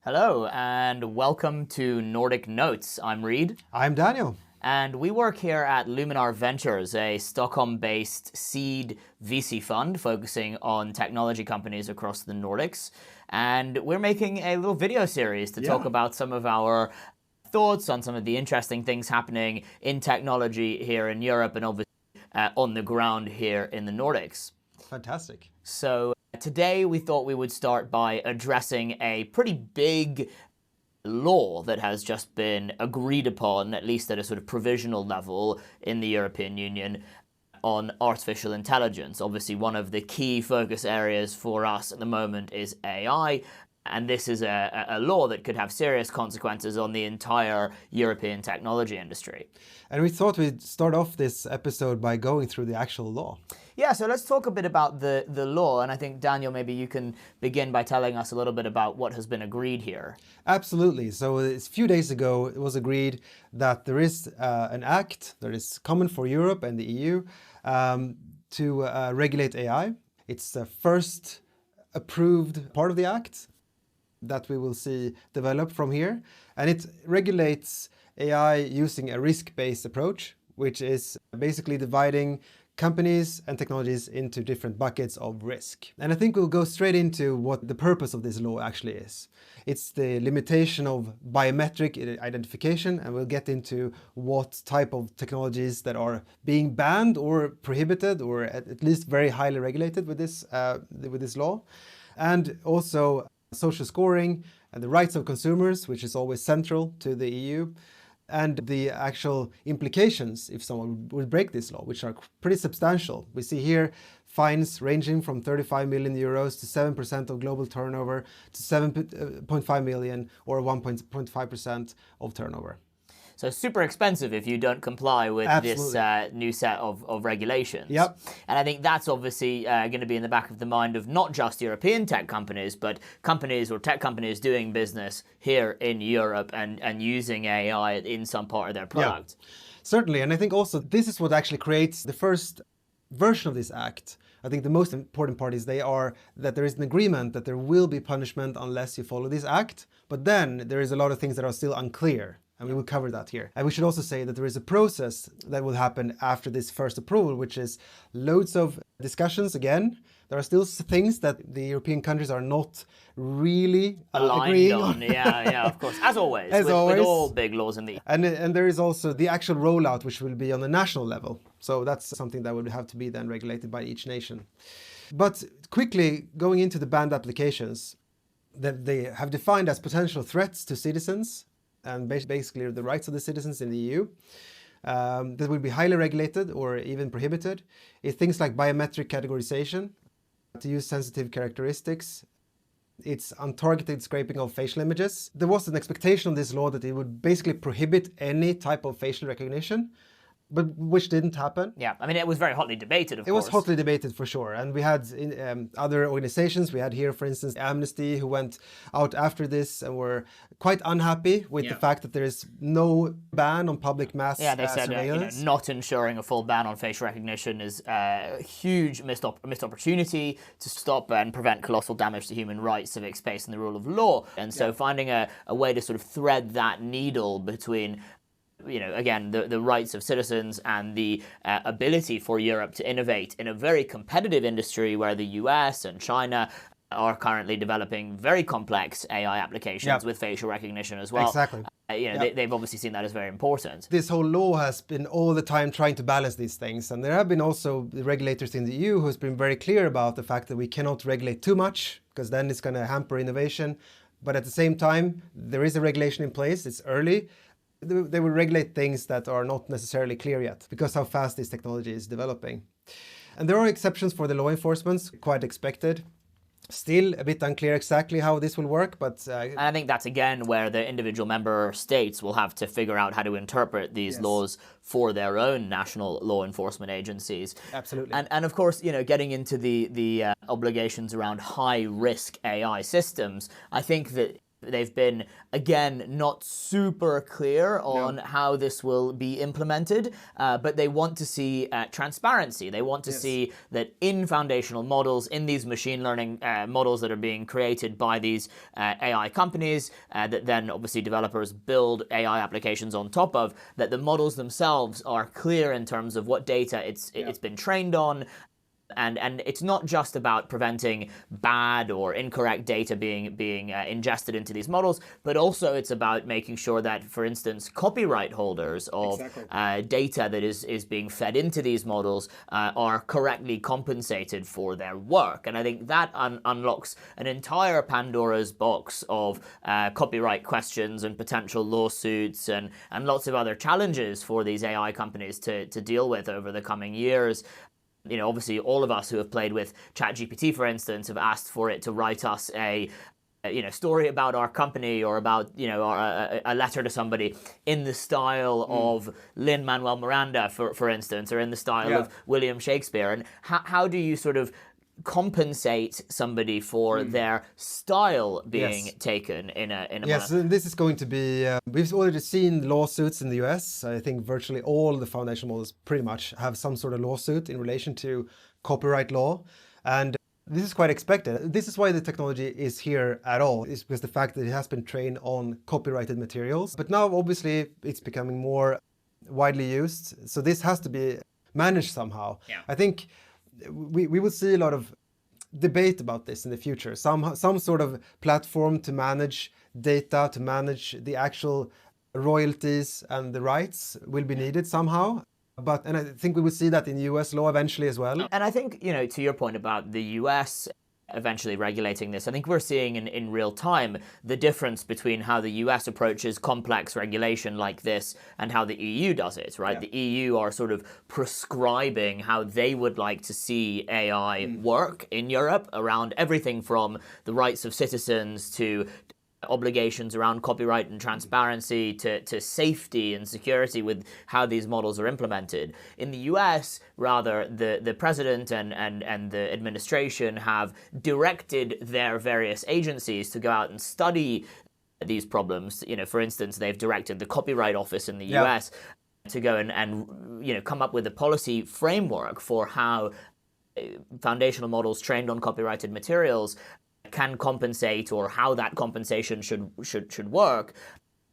Hello, and welcome to Nordic Notes. I'm Reid. I'm Daniel. And we work here at Luminar Ventures, a Stockholm-based seed VC fund focusing on technology companies across the Nordics. And we're making a little video series to talk about some of our thoughts on some of the interesting things happening in technology here in Europe and obviously on the ground here in the Nordics. Fantastic. So today we thought we would start by addressing a pretty big law that has just been agreed upon, at least at a sort of provisional level in the European Union, on artificial intelligence. Obviously, one of the key focus areas for us at the moment is AI, and this is a law that could have serious consequences on the entire European technology industry. And we thought we'd start off this episode by going through the actual law. Yeah, so let's talk a bit about the law, and I think, Daniel, maybe you can begin by telling us a little bit about what has been agreed here. Absolutely. So a few days ago, it was agreed that there is an act that is common for Europe and the EU to regulate AI. It's the first approved part of the act that we will see develop from here. And it regulates AI using a risk-based approach, which is basically dividing companies and technologies into different buckets of risk. And I think we'll go straight into what the purpose of this law actually is. It's the limitation of biometric identification, and we'll get into what type of technologies that are being banned or prohibited or at least very highly regulated with this law. And also social scoring and the rights of consumers, which is always central to the EU, and the actual implications if someone would break this law, which are pretty substantial. We see here fines ranging from 35 million euros to 7% of global turnover to 7.5 million or 1.5% of turnover. So super expensive if you don't comply with Absolutely. this new set of regulations. Yep. And I think that's obviously going to be in the back of the mind of not just European tech companies, but companies or tech companies doing business here in Europe and using AI in some part of their product. Yeah, certainly. And I think also this is what actually creates the first version of this act. I think the most important part is that there is an agreement that there will be punishment unless you follow this act. But then there is a lot of things that are still unclear. And we will cover that here. And we should also say that there is a process that will happen after this first approval, which is loads of discussions again. There are still things that the European countries are not really agreeing on. Yeah, of course. As always, with all big laws in the... And there is also the actual rollout, which will be on the national level. So that's something that would have to be then regulated by each nation. But quickly, going into the banned applications that they have defined as potential threats to citizens, and basically the rights of the citizens in the EU, that will be highly regulated or even prohibited, is things like biometric categorization, to use sensitive characteristics. It's untargeted scraping of facial images. There was an expectation of this law that it would basically prohibit any type of facial recognition, but which didn't happen. Yeah, I mean, it was very hotly debated, of course. It was hotly debated for sure. And we had other organizations. We had here, for instance, Amnesty, who went out after this and were quite unhappy with the fact that there is no ban on public mass surveillance. Yeah, they said not ensuring a full ban on facial recognition is a huge missed opportunity to stop and prevent colossal damage to human rights, civic space, and the rule of law. And so finding a way to sort of thread that needle between again, the rights of citizens and the ability for Europe to innovate in a very competitive industry where the US and China are currently developing very complex AI applications with facial recognition as well. Exactly. They've obviously seen that as very important. This whole law has been all the time trying to balance these things. And there have been also the regulators in the EU who's been very clear about the fact that we cannot regulate too much because then it's going to hamper innovation. But at the same time, there is a regulation in place. It's early. They will regulate things that are not necessarily clear yet because how fast this technology is developing. And there are exceptions for the law enforcement, quite expected. Still a bit unclear exactly how this will work, but... And I think that's again where the individual member states will have to figure out how to interpret these laws for their own national law enforcement agencies. Absolutely. And of course, getting into the obligations around high-risk AI systems, I think that They've been, again, not super clear on how this will be implemented, but they want to see transparency. They want to see that in foundational models, in these machine learning models that are being created by these AI companies, that then obviously developers build AI applications on top of, that the models themselves are clear in terms of what data it's been trained on. And it's not just about preventing bad or incorrect data being ingested into these models, but also it's about making sure that, for instance, copyright holders of data that is being fed into these models are correctly compensated for their work. And I think that unlocks an entire Pandora's box of copyright questions and potential lawsuits and lots of other challenges for these AI companies to deal with over the coming years. You know, obviously all of us who have played with ChatGPT, for instance, have asked for it to write us a story about our company or about, a letter to somebody in the style of Lin-Manuel Miranda, for instance, or in the style of William Shakespeare. And how do you sort of compensate somebody for their style being taken in a Yes, and this is going to be, we've already seen lawsuits in the US. I think virtually all the foundation models pretty much have some sort of lawsuit in relation to copyright law. And this is quite expected. This is why the technology is here at all, is because the fact that it has been trained on copyrighted materials. But now obviously it's becoming more widely used. So this has to be managed somehow. Yeah. I think we will see a lot of debate about this in the future. Some sort of platform to manage data, to manage the actual royalties and the rights will be needed somehow. And I think we will see that in US law eventually as well. And I think, to your point about the US eventually regulating this, I think we're seeing in real time the difference between how the US approaches complex regulation like this and how the EU does it, right? The EU are sort of prescribing how they would like to see AI work in Europe around everything from the rights of citizens to obligations around copyright and transparency to safety and security with how these models are implemented. In the US, rather, the president and the administration have directed their various agencies to go out and study these problems. For instance, they've directed the Copyright Office in the US to go and come up with a policy framework for how foundational models trained on copyrighted materials can compensate, or how that compensation should work,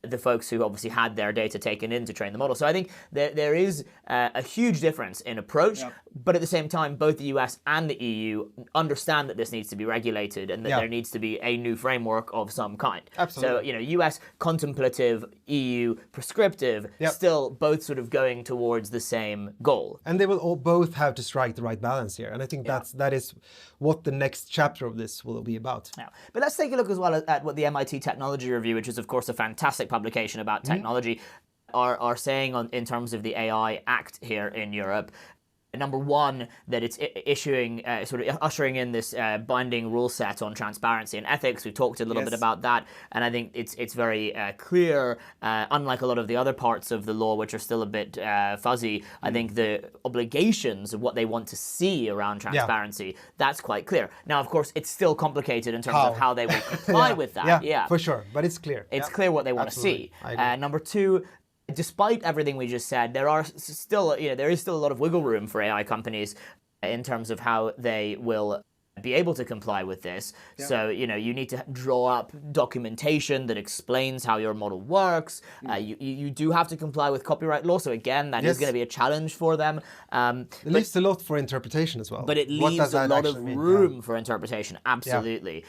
the folks who obviously had their data taken in to train the model. So I think there is a huge difference in approach, but at the same time, both the US and the EU understand that this needs to be regulated and that there needs to be a new framework of some kind. Absolutely. So, US contemplative, EU prescriptive, still both sort of going towards the same goal. And they will both have to strike the right balance here. And I think that is what the next chapter of this will be about. Yeah. But let's take a look as well at what the MIT Technology Review, which is of course a fantastic publication about technology, are saying in terms of the AI Act here in Europe. Number one, that it's issuing, sort of ushering in this binding rule set on transparency and ethics. We've talked a little bit about that, and I think it's very clear, unlike a lot of the other parts of the law, which are still a bit fuzzy. I think the obligations of what they want to see around transparency, that's quite clear. Now, of course, it's still complicated in terms of how they will comply with that. Yeah, for sure, but it's clear. It's clear what they want to see. Number two, despite everything we just said, there is still a lot of wiggle room for AI companies in terms of how they will be able to comply with this. So, you need to draw up documentation that explains how your model works. You do have to comply with copyright law. So again, that is going to be a challenge for them. It leaves a lot for interpretation as well. But it leaves a lot of room for interpretation. Absolutely.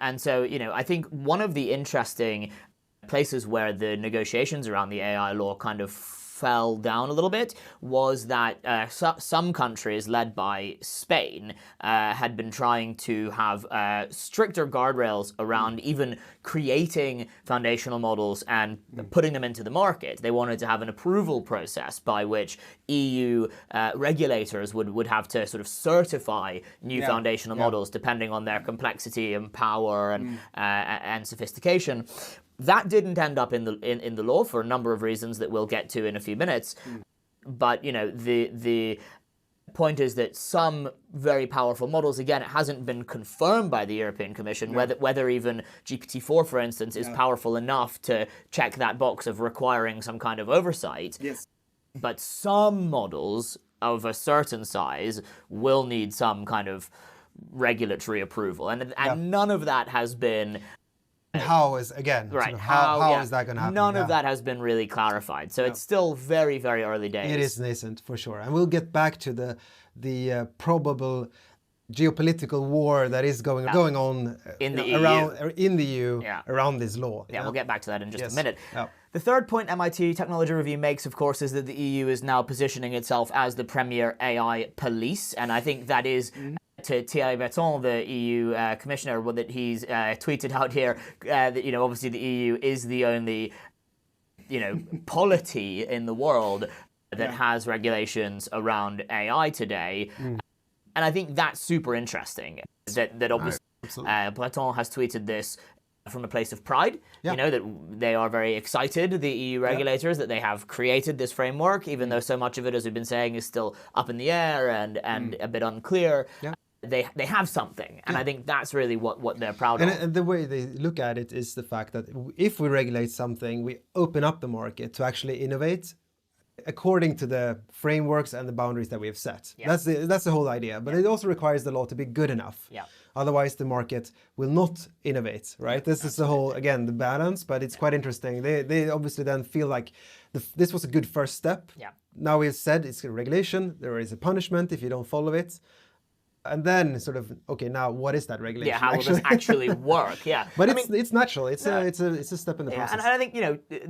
And so, I think one of the interesting places where the negotiations around the AI law kind of fell down a little bit was that some countries, led by Spain, had been trying to have stricter guardrails around even creating foundational models and putting them into the market. They wanted to have an approval process by which EU regulators would have to sort of certify new foundational models depending on their complexity and power and sophistication. That didn't end up in the law for a number of reasons that we'll get to in a few minutes. But the point is that some very powerful models, again, it hasn't been confirmed by the European Commission whether even GPT-4, for instance, is powerful enough to check that box of requiring some kind of oversight. Yes. But some models of a certain size will need some kind of regulatory approval. And none of that has been... How is, again, right, sort of how is that going to happen? None of that has been really clarified. So it's still very, very early days. It is nascent, for sure. And we'll get back to the probable geopolitical war that is going on in the EU around this law. Yeah, we'll get back to that in just a minute. The third point MIT Technology Review makes, of course, is that the EU is now positioning itself as the premier AI police. And I think that is... to Thierry Breton, the EU commissioner, that he's tweeted out here that, obviously the EU is the only, polity in the world that has regulations around AI today. And I think that's super interesting, that obviously Breton has tweeted this from a place of pride, that they are very excited, the EU regulators, that they have created this framework, even though so much of it, as we've been saying, is still up in the air and a bit unclear. They have something, and I think that's really what they're proud of. And the way they look at it is the fact that if we regulate something, we open up the market to actually innovate according to the frameworks and the boundaries that we have set. That's the whole idea. But it also requires the law to be good enough. Otherwise, the market will not innovate, right? This is the whole, again, the balance, but it's quite interesting. They obviously then feel like this was a good first step. Now we've said it's a regulation. There is a punishment if you don't follow it. And then sort of, okay, now what is that regulation? How will this actually work? But it's natural. It's a step in the process. And I think,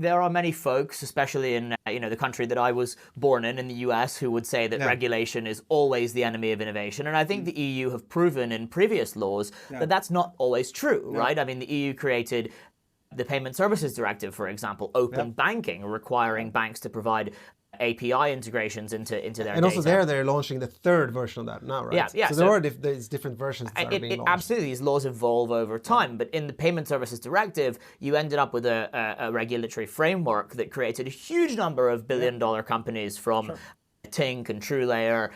there are many folks, especially in, the country that I was born in the US, who would say that regulation is always the enemy of innovation. And I think the EU have proven in previous laws that that's not always true, right? I mean, the EU created the Payment Services Directive, for example, open banking, requiring banks to provide API integrations into their data. And also they're launching the third version of that now, right? So there are these different versions that are being launched. Absolutely, these laws evolve over time. But in the Payment Services Directive, you ended up with a regulatory framework that created a huge number of billion-dollar companies from Tink and TrueLayer,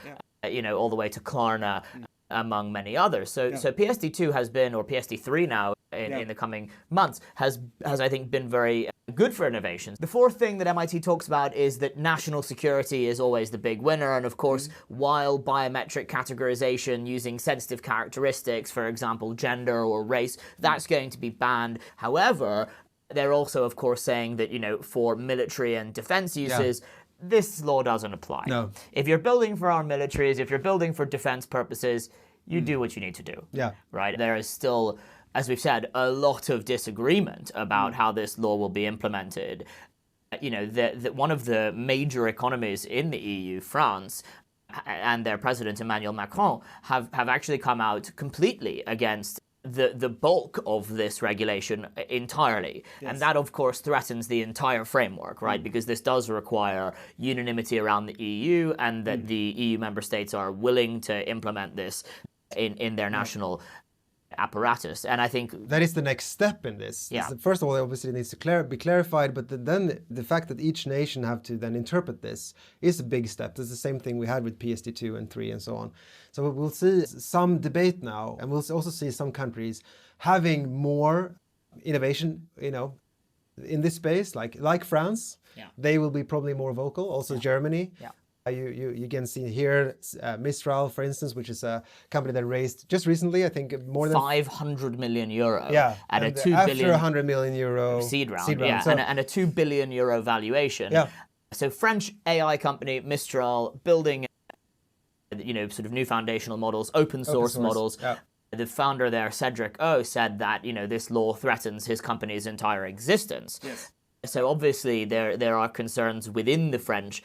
all the way to Klarna, among many others. So PSD2 has been, or PSD3 now, in the coming months, has I think been very good for innovations. The fourth thing that MIT talks about is that national security is always the big winner, and of course, while biometric categorization using sensitive characteristics, for example, gender or race, that's going to be banned. However, they're also, of course, saying that, for military and defense uses, this law doesn't apply. No. If you're building for our militaries, if you're building for defense purposes, you do what you need to do. Right? There is still, as we've said, a lot of disagreement about how this law will be implemented. One of the major economies in the EU, France, and their president, Emmanuel Macron, have actually come out completely against the bulk of this regulation entirely. And that, of course, threatens the entire framework, right? Because this does require unanimity around the EU, and that the EU member states are willing to implement this in their national apparatus. And I think that is the next step in this. First of all, obviously it needs to be clarified, but then the fact that each nation have to then interpret this is a big step. It's the same thing we had with PSD2 and 3 and so on. So we'll see some debate now, and we'll also see some countries having more innovation, in this space, like France. They will be probably more vocal. Also Germany. You can see here Mistral, for instance, which is a company that raised just recently, I think, more than 500 million euro. And a 2 billion 100 million euro seed round. So, and a 2 billion euro valuation. So French AI company Mistral building, sort of new foundational models, open source models. The founder there, Cedric O, said that this law threatens his company's entire existence. So obviously there are concerns within the French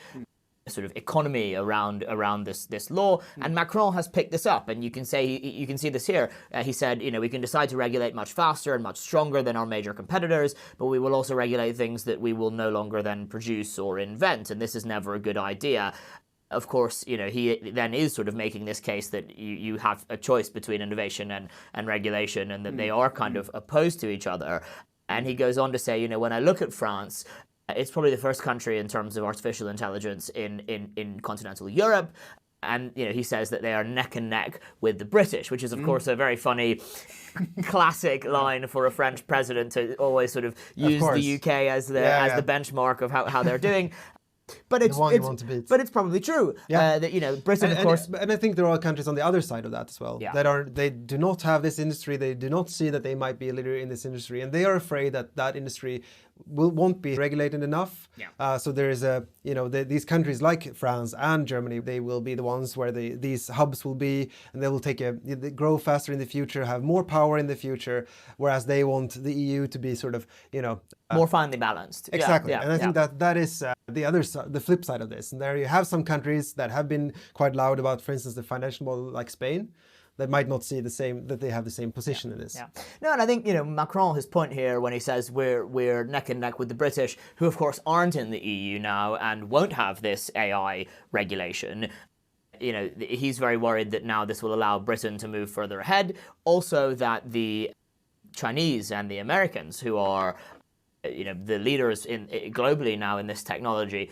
sort of economy around this law, and Macron has picked this up, and you can see this here. He said, we can decide to regulate much faster and much stronger than our major competitors, but we will also regulate things that we will no longer then produce or invent, and this is never a good idea. Of course, he then is sort of making this case that you have a choice between innovation and regulation, and that they are kind of opposed to each other. And he goes on to say, when I look at France, it's probably the first country in terms of artificial intelligence in continental Europe. And he says that they are neck and neck with the British, which is of course a very funny classic line for a French president to always sort of use the UK as the benchmark of how they're doing. But it's probably true that Britain, of course, and I think there are countries on the other side of that as well they do not have this industry. They do not see that they might be a leader in this industry, and they are afraid that industry won't be regulated enough. So there is these countries like France and Germany, they will be the ones where these hubs will be, and they will they grow faster in the future, have more power in the future, whereas they want the EU to be sort of more finely balanced. Exactly, and I think that is the other side, the flip side of this. And there you have some countries that have been quite loud about, for instance, the financial model, like Spain, that might not see that they have the same position in this. No, and I think Macron, his point here when he says we're neck and neck with the British, who of course aren't in the EU now and won't have this AI regulation. He's very worried that now this will allow Britain to move further ahead. Also, that the Chinese and the Americans, who are the leaders globally now in this technology,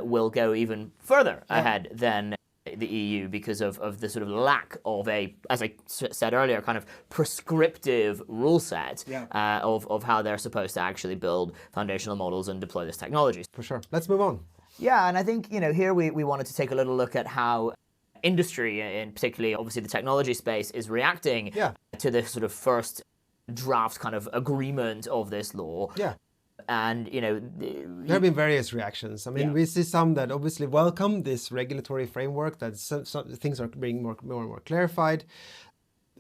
will go even further ahead than the EU because of the sort of lack of as I said earlier, kind of prescriptive rule set of how they're supposed to actually build foundational models and deploy this technology. For sure. Let's move on. Yeah, and I think, here we wanted to take a little look at how industry, and particularly obviously the technology space, is reacting to this sort of first draft kind of agreement of this law. And there have been various reactions. I mean, we see some that obviously welcome this regulatory framework, that some things are being more and more clarified.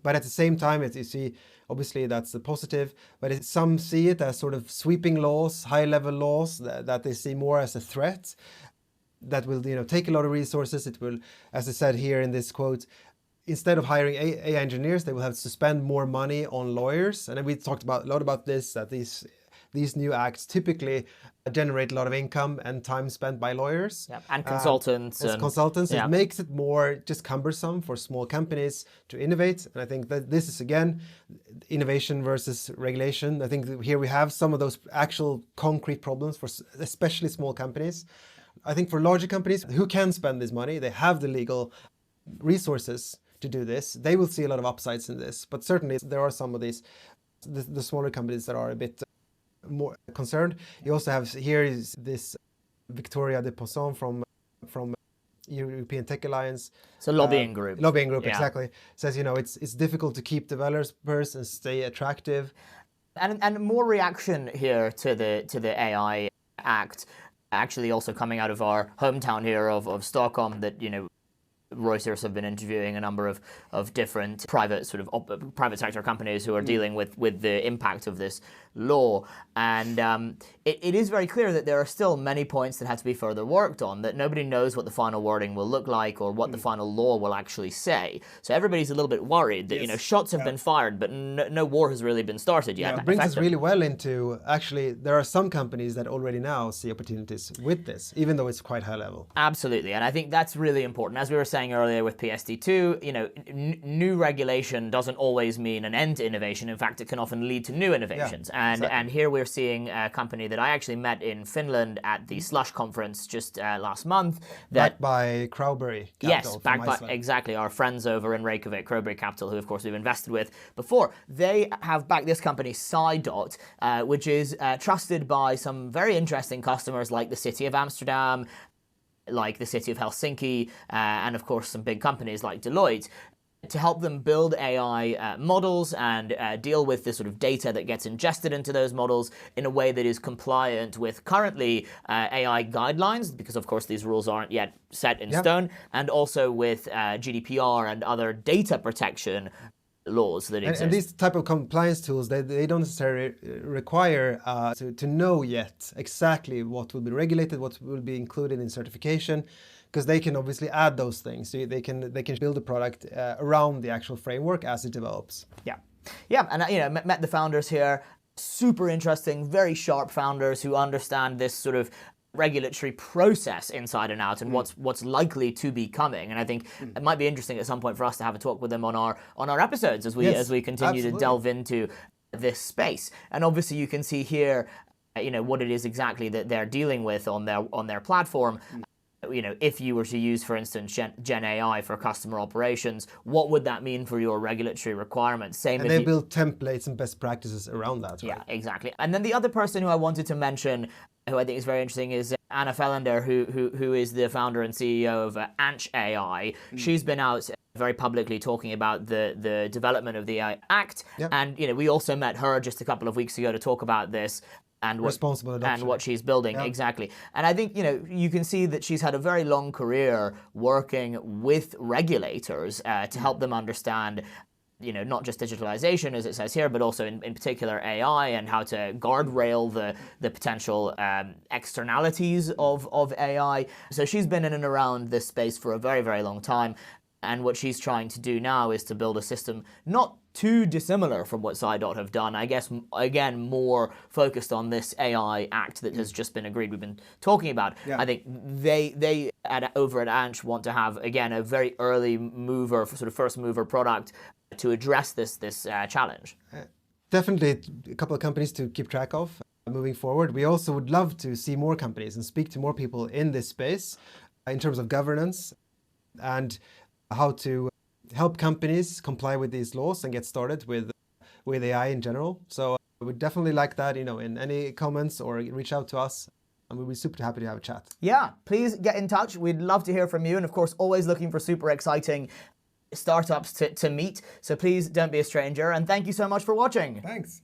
But at the same time, you see, obviously that's the positive, but some see it as sort of sweeping laws, high-level laws that they see more as a threat that will take a lot of resources. It will, as I said here in this quote, instead of hiring AI engineers, they will have to spend more money on lawyers. And we talked a lot about this, that these new acts typically generate a lot of income and time spent by lawyers. And consultants. It makes it more just cumbersome for small companies to innovate. And I think that this is, again, innovation versus regulation. I think here we have some of those actual concrete problems for especially small companies. I think for larger companies who can spend this money, they have the legal resources to do this. They will see a lot of upsides in this. But certainly there are some of these, the smaller companies that are a bit more concerned. You also have here is this Victoria de Poisson from European Tech Alliance. So lobbying group. Exactly. Says it's difficult to keep developers and stay attractive. And more reaction here to the AI Act, actually also coming out of our hometown here of Stockholm, that Reuters have been interviewing a number of different private sector companies who are dealing with the impact of this law. And it is very clear that there are still many points that have to be further worked on, that nobody knows what the final wording will look like or what the final law will actually say. So everybody's a little bit worried that, shots have been fired, but no war has really been started yet. It brings us really well into, actually, there are some companies that already now see opportunities with this, even though it's quite high level. Absolutely. And I think that's really important. As we were saying earlier with PSD2, new regulation doesn't always mean an end to innovation. In fact, it can often lead to new innovations. And here we're seeing a company that I actually met in Finland at the Slush conference just last month. Backed by Crowberry Capital. Yes, backed by, exactly, our friends over in Reykjavik, Crowberry Capital, who of course we've invested with before. They have backed this company, SciDot, which is trusted by some very interesting customers like the City of Amsterdam, like the City of Helsinki, and of course some big companies like Deloitte, to help them build AI models and deal with the sort of data that gets ingested into those models in a way that is compliant with currently AI guidelines, because of course these rules aren't yet set in stone, and also with GDPR and other data protection laws that exist. And these type of compliance tools, they don't necessarily require to know yet exactly what will be regulated, what will be included in certification, because they can obviously add those things. So they can build a product around the actual framework as it develops. Yeah, and met the founders here. Super interesting, very sharp founders who understand this sort of regulatory process inside and out, and what's likely to be coming. And I think it might be interesting at some point for us to have a talk with them on our episodes as we continue to delve into this space. And obviously you can see here what it is exactly that they're dealing with on their platform. if you were to use, for instance, Gen AI for customer operations, what would that mean for your regulatory requirements? Same And if they build templates and best practices around that. Right? Yeah, exactly. And then the other person who I wanted to mention, who I think is very interesting, is Anna Fellender, who is the founder and CEO of Anch AI. She's been out very publicly talking about the development of the AI Act. Yep. And we also met her just a couple of weeks ago to talk about this and responsible adoption. and what she's building. Yeah. Exactly. And I think you can see that she's had a very long career working with regulators to help them understand not just digitalization, as it says here, but also in particular AI and how to guardrail the potential externalities of AI. So she's been in and around this space for a very, very long time. And what she's trying to do now is to build a system not too dissimilar from what SciDot have done. I guess, again, more focused on this AI Act that has just been agreed we've been talking about. Yeah. I think they over at Anch want to have, again, a very early mover, sort of first mover product to address this challenge. Definitely a couple of companies to keep track of moving forward. We also would love to see more companies and speak to more people in this space in terms of governance and how to help companies comply with these laws and get started with AI in general. So we would definitely like that, in any comments or reach out to us. And we'll be super happy to have a chat. Yeah, please get in touch. We'd love to hear from you. And of course, always looking for super exciting startups to meet. So please don't be a stranger. And thank you so much for watching. Thanks.